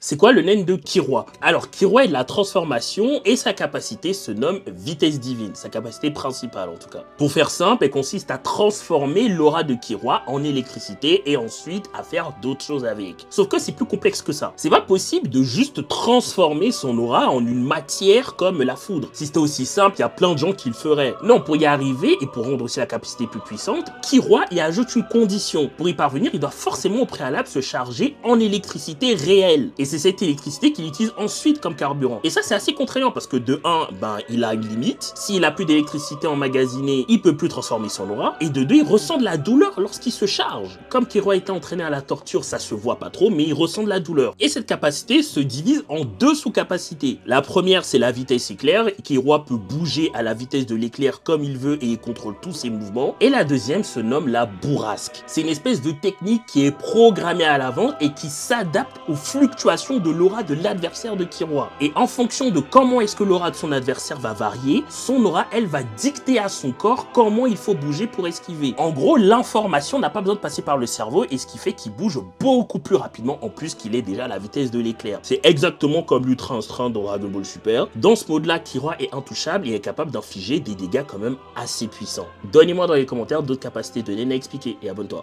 C'est quoi le nen de Killua? Alors Killua est de la transformation et sa capacité se nomme vitesse divine, sa capacité principale en tout cas. Pour faire simple, elle consiste à transformer l'aura de Killua en électricité et ensuite à faire d'autres choses avec. Sauf que c'est plus complexe que ça. C'est pas possible de juste transformer son aura en une matière comme la foudre. Si c'était aussi simple, il y a plein de gens qui le feraient. Non, pour y arriver et pour rendre aussi la capacité plus puissante, Killua y ajoute une condition. Pour y parvenir, il doit forcément au préalable se charger en électricité réelle. Et c'est cette électricité qu'il utilise ensuite comme carburant. Et ça, c'est assez contraignant parce que de 1, il a une limite. S'il a plus d'électricité emmagasinée, il peut plus transformer son aura. Et de 2, il ressent de la douleur lorsqu'il se charge. Comme Killua était entraîné à la torture, ça se voit pas trop, mais il ressent de la douleur. Et cette capacité se divise en 2 sous-capacités. La première, c'est la vitesse éclair. Killua peut bouger à la vitesse de l'éclair comme il veut et il contrôle tous ses mouvements. Et la deuxième se nomme la bourrasque. C'est une espèce de technique qui est programmée à l'avance et qui s'adapte aux fluctuations de l'aura de l'adversaire de Killua. Et en fonction de comment est-ce que l'aura de son adversaire va varier, son aura, elle, va dicter à son corps comment il faut bouger pour esquiver. En gros, l'information n'a pas besoin de passer par le cerveau et ce qui fait qu'il bouge beaucoup plus rapidement en plus qu'il est déjà à la vitesse de l'éclair. C'est exactement comme l'Ultra Instinct dans Dragon Ball Super. Dans ce mode-là, Killua est intouchable et est capable d'infliger des dégâts quand même assez puissants. Donnez-moi dans les commentaires d'autres capacités de Nen à expliquer et abonne-toi.